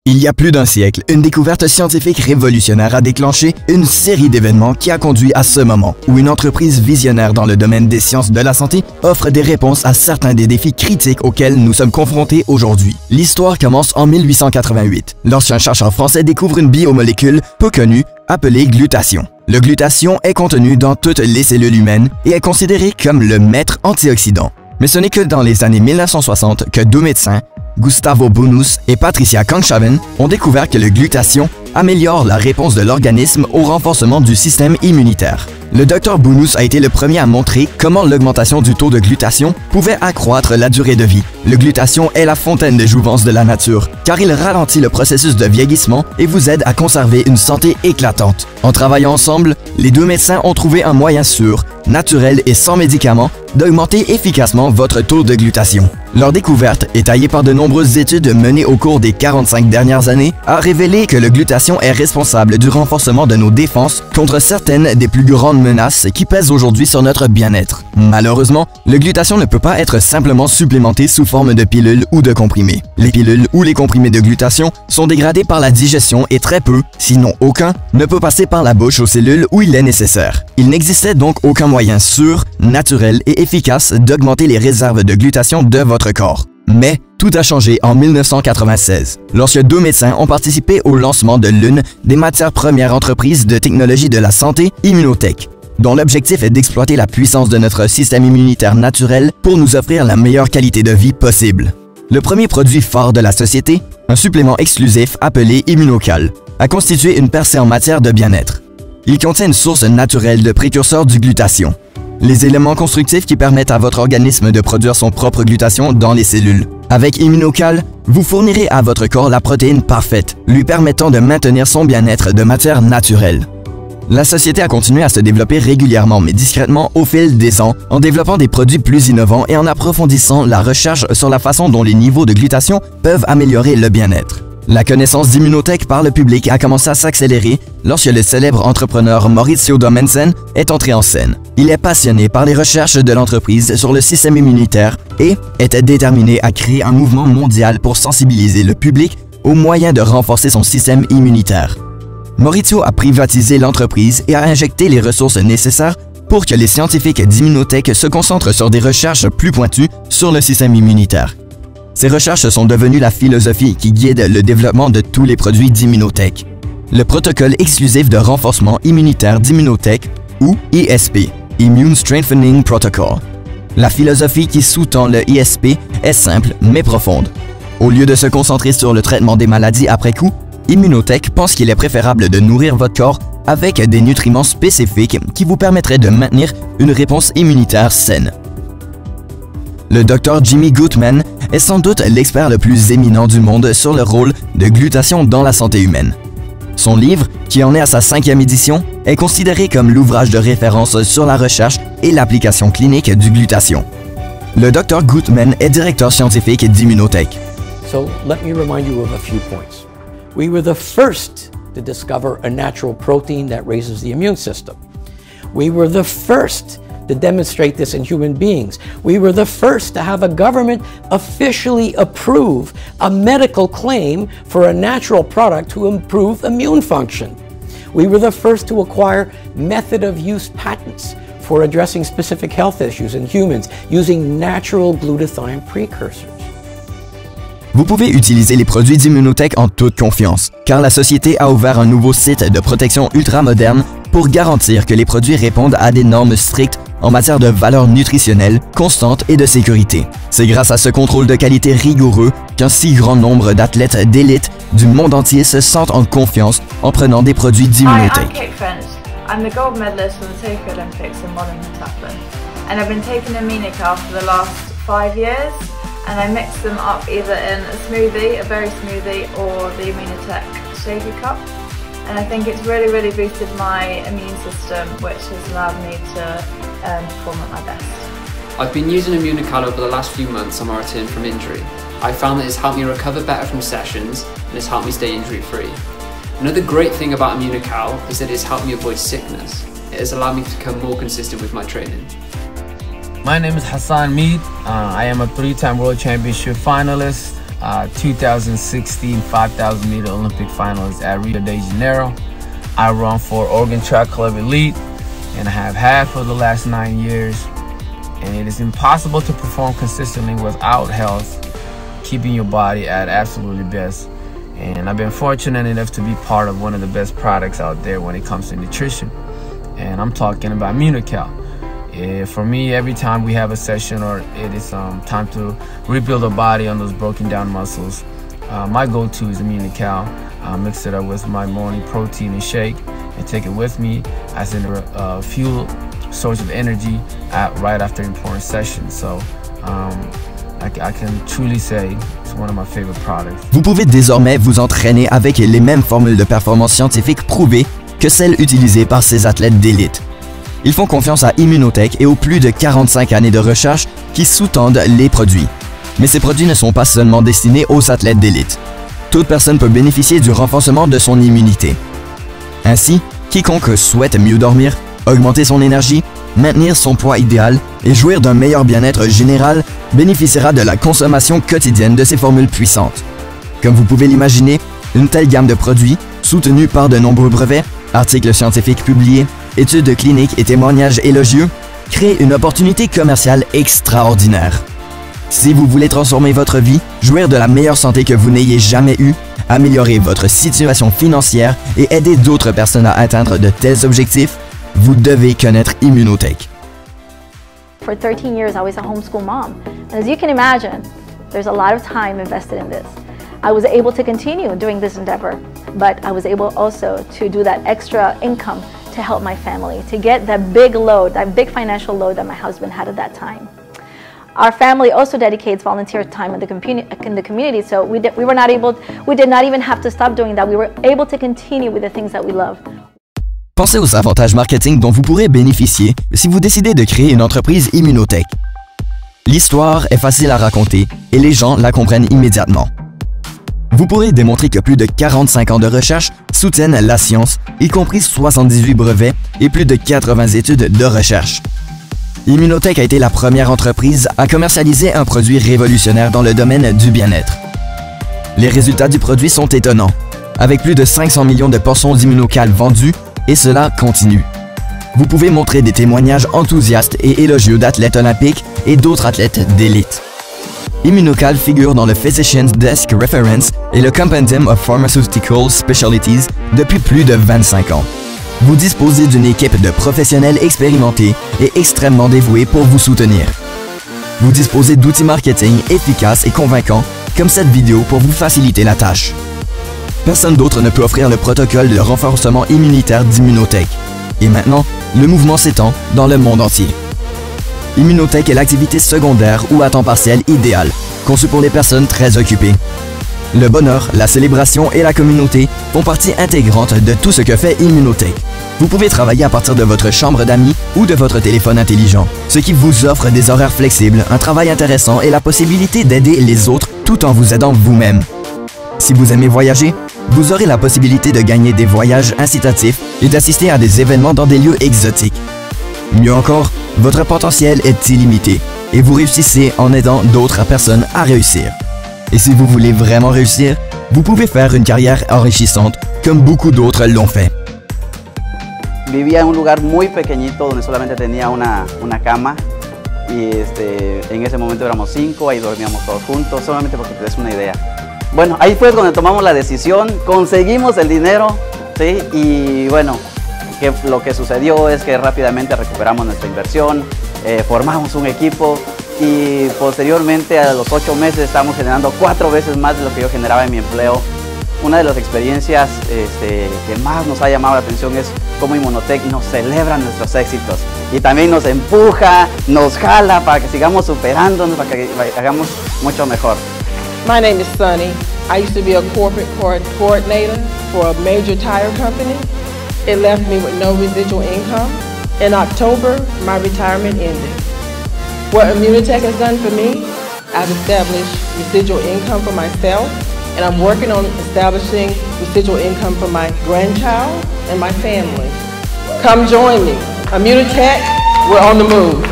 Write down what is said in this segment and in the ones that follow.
Il y a plus d'un siècle, une découverte scientifique révolutionnaire a déclenché une série d'événements qui a conduit à ce moment où une entreprise visionnaire dans le domaine des sciences de la santé offre des réponses à certains des défis critiques auxquels nous sommes confrontés aujourd'hui. L'histoire commence en 1888, lorsqu'un chercheur français découvre une biomolécule peu connue appelée glutathion. Le glutathion est contenu dans toutes les cellules humaines et est considéré comme le maître antioxydant. Mais ce n'est que dans les années 1960 que deux médecins, Gustavo Bunus et Patricia Conchaven, ont découvert que le glutathion améliore la réponse de l'organisme au renforcement du système immunitaire. Le Dr Bunus a été le premier à montrer comment l'augmentation du taux de glutathion pouvait accroître la durée de vie. Le glutathion est la fontaine de jouvence de la nature, car il ralentit le processus de vieillissement et vous aide à conserver une santé éclatante. En travaillant ensemble, les deux médecins ont trouvé un moyen sûr, naturel et sans médicaments d'augmenter efficacement votre taux de glutathion. Leur découverte, étayée par de nombreuses études menées au cours des 45 dernières années, a révélé que le glutathion est responsable du renforcement de nos défenses contre certaines des plus grandes menaces qui pèsent aujourd'hui sur notre bien-être. Malheureusement, le glutathion ne peut pas être simplement supplémenté sous forme de pilules ou de comprimés. Les pilules ou les comprimés de glutathion sont dégradés par la digestion et très peu, sinon aucun, ne peut passer par la bouche aux cellules où il est nécessaire. Il n'existait donc aucun moyen sûr, naturel et efficace d'augmenter les réserves de glutathion de votre corps. Mais tout a changé en 1996, lorsque deux médecins ont participé au lancement de l'une des matières premières entreprises de technologie de la santé, Immunotech, dont l'objectif est d'exploiter la puissance de notre système immunitaire naturel pour nous offrir la meilleure qualité de vie possible. Le premier produit phare de la société, un supplément exclusif appelé Immunocal, a constitué une percée en matière de bien-être. Il contient une source naturelle de précurseurs du glutathion, les éléments constructifs qui permettent à votre organisme de produire son propre glutathion dans les cellules. Avec Immunocal, vous fournirez à votre corps la protéine parfaite, lui permettant de maintenir son bien-être de matière naturelle. La société a continué à se développer régulièrement mais discrètement au fil des ans, en développant des produits plus innovants et en approfondissant la recherche sur la façon dont les niveaux de glutathion peuvent améliorer le bien-être. La connaissance d'Immunotech par le public a commencé à s'accélérer lorsque le célèbre entrepreneur Maurizio Domenzen est entré en scène. Il est passionné par les recherches de l'entreprise sur le système immunitaire et était déterminé à créer un mouvement mondial pour sensibiliser le public aux moyens de renforcer son système immunitaire. Maurizio a privatisé l'entreprise et a injecté les ressources nécessaires pour que les scientifiques d'Immunotech se concentrent sur des recherches plus pointues sur le système immunitaire. Ces recherches sont devenues la philosophie qui guide le développement de tous les produits d'Immunotech. Le protocole exclusif de renforcement immunitaire d'Immunotech, ou ISP, Immune Strengthening Protocol. La philosophie qui sous-tend le ISP est simple mais profonde. Au lieu de se concentrer sur le traitement des maladies après coup, Immunotech pense qu'il est préférable de nourrir votre corps avec des nutriments spécifiques qui vous permettraient de maintenir une réponse immunitaire saine. Le Dr Jimmy Gutman est sans doute l'expert le plus éminent du monde sur le rôle de glutathion dans la santé humaine. Son livre, qui en est à sa 5e édition, est considéré comme l'ouvrage de référence sur la recherche et l'application clinique du glutathion. Le Dr Gutman est directeur scientifique d'Immunotech. So let me remind you of a few points. We were the first to discover a natural protein that raises the immune system. We were the first to demonstrate this in human beings. We were the first to have a government officially approve a medical claim for a natural product to improve immune function. We were the first to acquire method of use patents for addressing specific health issues in humans using natural glutathione precursors. Vous pouvez utiliser les produits d'Immunotech en toute confiance, car la société a ouvert un nouveau site de protection ultra-moderne pour garantir que les produits répondent à des normes strictes en matière de valeur nutritionnelle constante et de sécurité. C'est grâce à ce contrôle de qualité rigoureux qu'un si grand nombre d'athlètes d'élite du monde entier se sentent en confiance en prenant des produits d'Immunotech. Hi, I'm Kate French. I'm the gold medalist for the Tokyo Olympics in modern pentathlon, and I've been taking Immunocal for the last 5 years, and I mix them up either in a smoothie, a berry smoothie, or the Immunotech Shaker Cup. And I think it's really boosted my immune system, which has allowed me to perform at my best. I've been using Immunocal over the last few months on my return from injury. I found that it's helped me recover better from sessions and it's helped me stay injury free. Another great thing about Immunocal is that it's helped me avoid sickness. It has allowed me to become more consistent with my training. My name is Hassan Mead. I am a 3-time World Championship finalist. 2016 5,000 meter Olympic finals at Rio de Janeiro. I run for Oregon Track Club Elite, and I have for the last 9 years. And it is impossible to perform consistently without health, keeping your body at absolutely best. And I've been fortunate enough to be part of one of the best products out there when it comes to nutrition. And I'm talking about Immunocal. For me, every time we have a session or it is time to rebuild the body on those broken down muscles, my go-to is Immunocal. I mix it up with my morning protein and shake and take it with me as a fuel source of energy right after important sessions. So I can truly say it's one of my favorite products. Vous pouvez désormais vous entraîner avec les mêmes formules de performance scientifique prouvées que celles utilisées par ces athlètes d'élite. Ils font confiance à Immunotech et aux plus de 45 années de recherche qui sous-tendent les produits. Mais ces produits ne sont pas seulement destinés aux athlètes d'élite. Toute personne peut bénéficier du renforcement de son immunité. Ainsi, quiconque souhaite mieux dormir, augmenter son énergie, maintenir son poids idéal et jouir d'un meilleur bien-être général bénéficiera de la consommation quotidienne de ces formules puissantes. Comme vous pouvez l'imaginer, une telle gamme de produits, soutenue par de nombreux brevets, articles scientifiques publiés, études cliniques et témoignages élogieux, crée une opportunité commerciale extraordinaire. Si vous voulez transformer votre vie, jouir de la meilleure santé que vous n'ayez jamais eue, améliorer votre situation financière et aider d'autres personnes à atteindre de tels objectifs, vous devez connaître Immunotech. For 13 years, I was a homeschool mom. And as you can imagine, there's a lot of time invested in this. I was able to continue doing this endeavor, but I was able also to do that extra income to help my family, to get that big load, that big financial load that my husband had at that time. Our family also dedicates volunteer time in the community, so we did not even have to stop doing that. We were able to continue with the things that we love. Pensez aux avantages marketing dont vous pourrez bénéficier si vous décidez de créer une entreprise Immunotech. L'histoire est facile à raconter et les gens la comprennent immédiatement. Vous pourrez démontrer que plus de 45 ans de recherche soutiennent la science, y compris 78 brevets et plus de 80 études de recherche. Immunotech a été la première entreprise à commercialiser un produit révolutionnaire dans le domaine du bien-être. Les résultats du produit sont étonnants, avec plus de 500 millions de portions d'Immunocal vendues, et cela continue. Vous pouvez montrer des témoignages enthousiastes et élogieux d'athlètes olympiques et d'autres athlètes d'élite. Immunocal figure dans le Physician's Desk Reference et le Compendium of Pharmaceutical Specialties depuis plus de 25 ans. Vous disposez d'une équipe de professionnels expérimentés et extrêmement dévoués pour vous soutenir. Vous disposez d'outils marketing efficaces et convaincants comme cette vidéo pour vous faciliter la tâche. Personne d'autre ne peut offrir le protocole de renforcement immunitaire d'Immunotech. Et maintenant, le mouvement s'étend dans le monde entier. Immunotech est l'activité secondaire ou à temps partiel idéale, conçue pour les personnes très occupées. Le bonheur, la célébration et la communauté font partie intégrante de tout ce que fait Immunotech. Vous pouvez travailler à partir de votre chambre d'amis ou de votre téléphone intelligent, ce qui vous offre des horaires flexibles, un travail intéressant et la possibilité d'aider les autres tout en vous aidant vous-même. Si vous aimez voyager, vous aurez la possibilité de gagner des voyages incitatifs et d'assister à des événements dans des lieux exotiques. Mieux encore, votre potentiel est illimité et vous réussissez en aidant d'autres personnes à réussir. Et si vous voulez vraiment réussir, vous pouvez faire une carrière enrichissante comme beaucoup d'autres l'ont fait. Vivía en un lugar muy pequeñito donde solamente tenía una cama y en ese momento éramos 5, ahí dormíamos todos juntos, solamente porque te des una idea. Bueno, ahí fue cuando tomamos la decisión, conseguimos el dinero, ¿sí? Y bueno, lo que sucedió es que rápidamente recuperamos nuestra inversión, formamos un equipo y posteriormente a los 8 meses estamos generando 4 veces más de lo que yo generaba en mi empleo. Una de las experiencias que más nos ha llamado la atención es cómo Immunotech nos celebra nuestros éxitos y también nos empuja, nos jala para que sigamos superándonos, para que hagamos mucho mejor. My name is Sunny. I used to be a corporate coordinator for a major tire company. It left me with no residual income. In October, my retirement ended. What Immunotech has done for me, I've established residual income for myself, and I'm working on establishing residual income for my grandchild and my family. Come join me. Immunotech, we're on the move.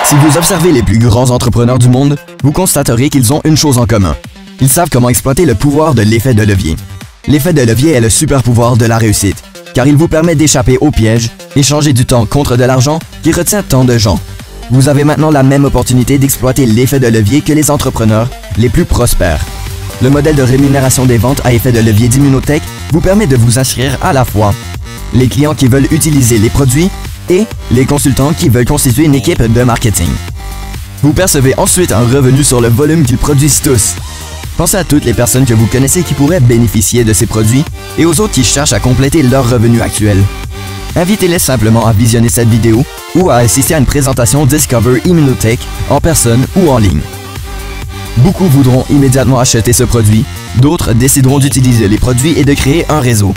Si vous observez les plus grands entrepreneurs du monde, vous constaterez qu'ils ont une chose en commun. Ils savent comment exploiter le pouvoir de l'effet de levier. L'effet de levier est le super pouvoir de la réussite, car il vous permet d'échapper au piège, échanger du temps contre de l'argent qui retient tant de gens. Vous avez maintenant la même opportunité d'exploiter l'effet de levier que les entrepreneurs les plus prospères. Le modèle de rémunération des ventes à effet de levier d'Immunotech vous permet de vous inscrire à la fois les clients qui veulent utiliser les produits et les consultants qui veulent constituer une équipe de marketing. Vous percevez ensuite un revenu sur le volume qu'ils produisent tous. Pensez à toutes les personnes que vous connaissez qui pourraient bénéficier de ces produits et aux autres qui cherchent à compléter leur revenu actuel. Invitez-les simplement à visionner cette vidéo ou à assister à une présentation Discover Immunotech en personne ou en ligne. Beaucoup voudront immédiatement acheter ce produit, d'autres décideront d'utiliser les produits et de créer un réseau.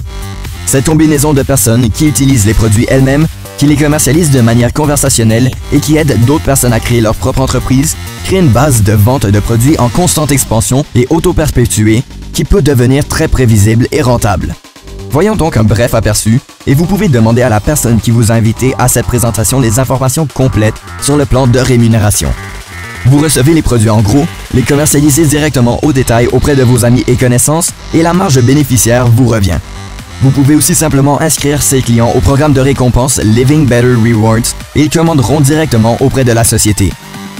Cette combinaison de personnes qui utilisent les produits elles-mêmes, qui les commercialisent de manière conversationnelle et qui aident d'autres personnes à créer leur propre entreprise, crée une base de vente de produits en constante expansion et auto-perpétuée qui peut devenir très prévisible et rentable. Voyons donc un bref aperçu et vous pouvez demander à la personne qui vous a invité à cette présentation des informations complètes sur le plan de rémunération. Vous recevez les produits en gros, les commercialisez directement au détail auprès de vos amis et connaissances et la marge bénéficiaire vous revient. Vous pouvez aussi simplement inscrire ces clients au programme de récompense Living Better Rewards et ils commanderont directement auprès de la société.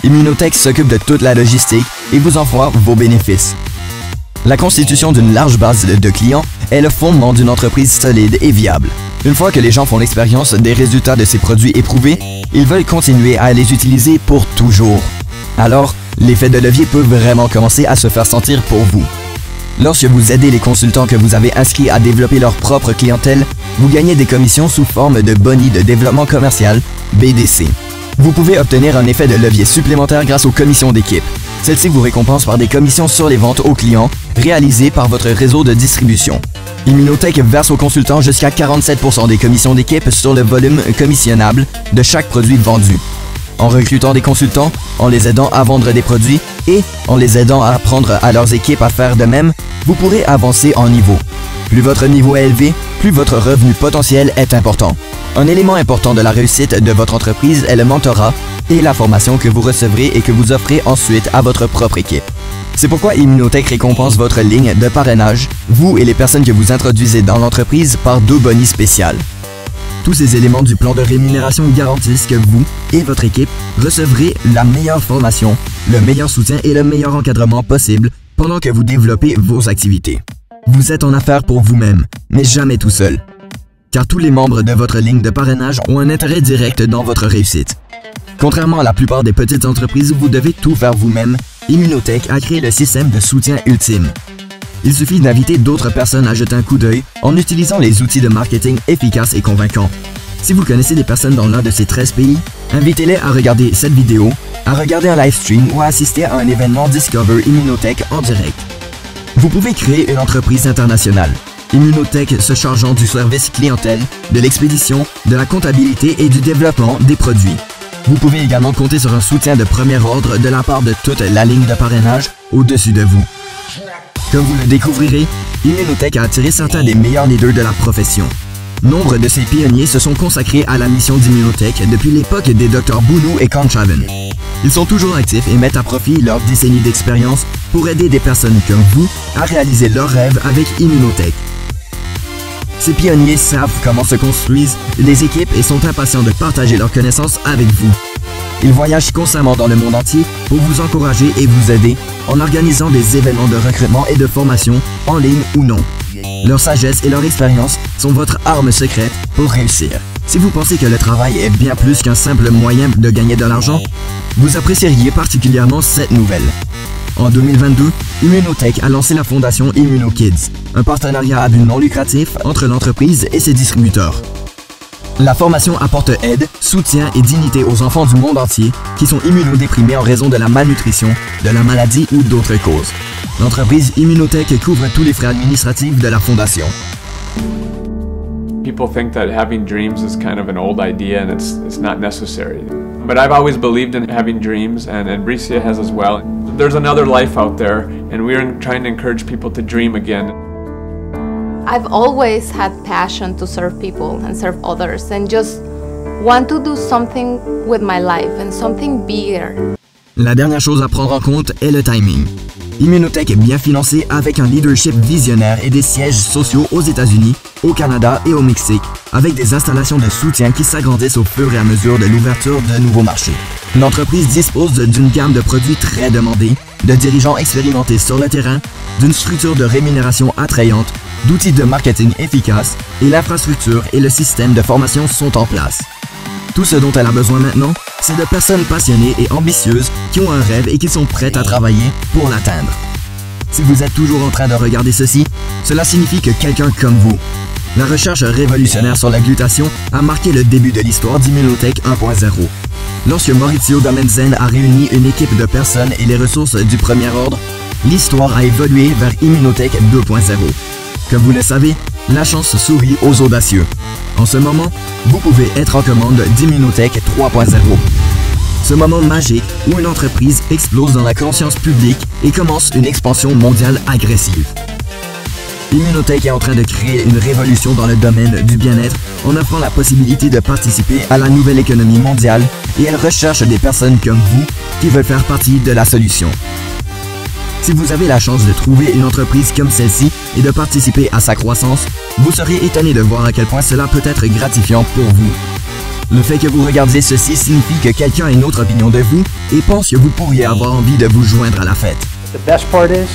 Immunotech s'occupe de toute la logistique et vous envoie vos bénéfices. La constitution d'une large base de clients est le fondement d'une entreprise solide et viable. Une fois que les gens font l'expérience des résultats de ces produits éprouvés, ils veulent continuer à les utiliser pour toujours. Alors, l'effet de levier peut vraiment commencer à se faire sentir pour vous. Lorsque vous aidez les consultants que vous avez inscrits à développer leur propre clientèle, vous gagnez des commissions sous forme de boni de développement commercial, BDC. Vous pouvez obtenir un effet de levier supplémentaire grâce aux commissions d'équipe. Celles-ci vous récompensent par des commissions sur les ventes aux clients réalisées par votre réseau de distribution. Immunotech verse aux consultants jusqu'à 47% des commissions d'équipe sur le volume commissionnable de chaque produit vendu. En recrutant des consultants, en les aidant à vendre des produits et en les aidant à apprendre à leurs équipes à faire de même, vous pourrez avancer en niveau. Plus votre niveau est élevé, plus votre revenu potentiel est important. Un élément important de la réussite de votre entreprise est le mentorat et la formation que vous recevrez et que vous offrez ensuite à votre propre équipe. C'est pourquoi Immunotech récompense votre ligne de parrainage, vous et les personnes que vous introduisez dans l'entreprise par 2 bonis spéciales. Tous ces éléments du plan de rémunération garantissent que vous et votre équipe recevrez la meilleure formation, le meilleur soutien et le meilleur encadrement possible pendant que vous développez vos activités. Vous êtes en affaires pour vous-même, mais jamais tout seul. Car tous les membres de votre ligne de parrainage ont un intérêt direct dans votre réussite. Contrairement à la plupart des petites entreprises où vous devez tout faire vous-même, Immunotech a créé le système de soutien ultime. Il suffit d'inviter d'autres personnes à jeter un coup d'œil en utilisant les outils de marketing efficaces et convaincants. Si vous connaissez des personnes dans l'un de ces 13 pays, invitez-les à regarder cette vidéo, à regarder un live stream ou à assister à un événement Discover Immunotech en direct. Vous pouvez créer une entreprise internationale. Immunotech se chargeant du service clientèle, de l'expédition, de la comptabilité et du développement des produits. Vous pouvez également compter sur un soutien de premier ordre de la part de toute la ligne de parrainage au-dessus de vous. Comme vous le découvrirez, Immunotech a attiré certains des meilleurs leaders de la profession. Nombre de ces pionniers se sont consacrés à la mission d'Immunotech depuis l'époque des Dr Boonew et Conchaven. Ils sont toujours actifs et mettent à profit leur décennie d'expérience pour aider des personnes comme vous à réaliser leurs rêves avec Immunotech. Ces pionniers savent comment se construisent les équipes et sont impatients de partager leurs connaissances avec vous. Ils voyagent constamment dans le monde entier pour vous encourager et vous aider en organisant des événements de recrutement et de formation, en ligne ou non. Leur sagesse et leur expérience sont votre arme secrète pour réussir. Si vous pensez que le travail est bien plus qu'un simple moyen de gagner de l'argent, vous apprécieriez particulièrement cette nouvelle. En 2022, Immunotech a lancé la fondation ImmunoKids, un partenariat à but non lucratif entre l'entreprise et ses distributeurs. La formation apporte aide, soutien et dignité aux enfants du monde entier qui sont immunodéprimés en raison de la malnutrition, de la maladie ou d'autres causes. L'entreprise Immunotech couvre tous les frais administratifs de la fondation. People think that having dreams is kind of an old idea and it's not necessary. But I've always believed in having dreams, and Bricia has as well. There's another life out there, and we're trying to encourage people to dream again. I've always had passion to serve people and serve others and just want to do something with my life and something bigger. La dernière chose à prendre en compte est le timing. Immunotech est bien financé avec un leadership visionnaire et des sièges sociaux aux États-Unis, au Canada et au Mexique, avec des installations de soutien qui s'agrandissent au fur et à mesure de l'ouverture de nouveaux marchés. L'entreprise dispose d'une gamme de produits très demandés, de dirigeants expérimentés sur le terrain, d'une structure de rémunération attrayante, d'outils de marketing efficaces, et l'infrastructure et le système de formation sont en place. Tout ce dont elle a besoin maintenant, c'est de personnes passionnées et ambitieuses qui ont un rêve et qui sont prêtes à travailler pour l'atteindre. Si vous êtes toujours en train de regarder ceci, cela signifie que quelqu'un comme vous. La recherche révolutionnaire sur la glutation a marqué le début de l'histoire d'Immunotech 1.0. Lorsque Maurizio Domenzen a réuni une équipe de personnes et les ressources du premier ordre, l'histoire a évolué vers Immunotech 2.0. Comme vous le savez, la chance sourit aux audacieux. En ce moment, vous pouvez être en commande d'Immunotech 3.0. Ce moment magique où une entreprise explose dans la conscience publique et commence une expansion mondiale agressive. Immunotech est en train de créer une révolution dans le domaine du bien-être en offrant la possibilité de participer à la nouvelle économie mondiale et elle recherche des personnes comme vous qui veulent faire partie de la solution. Si vous avez la chance de trouver une entreprise comme celle-ci et de participer à sa croissance, vous serez étonné de voir à quel point cela peut être gratifiant pour vous. Le fait que vous regardiez ceci signifie que quelqu'un a une autre opinion de vous et pense que vous pourriez avoir envie de vous joindre à la fête. The best part is,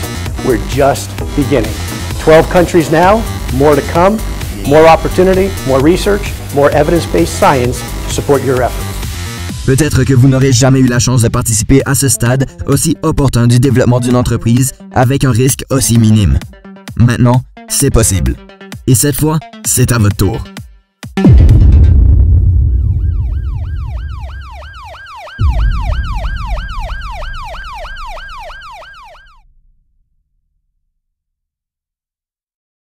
we're just beginning. 12 countries now, more to come, more opportunity, more research, more evidence-based science to support your efforts. Peut-être que vous n'aurez jamais eu la chance de participer à ce stade aussi opportun du développement d'une entreprise avec un risque aussi minime. Maintenant, c'est possible. Et cette fois, c'est à votre tour.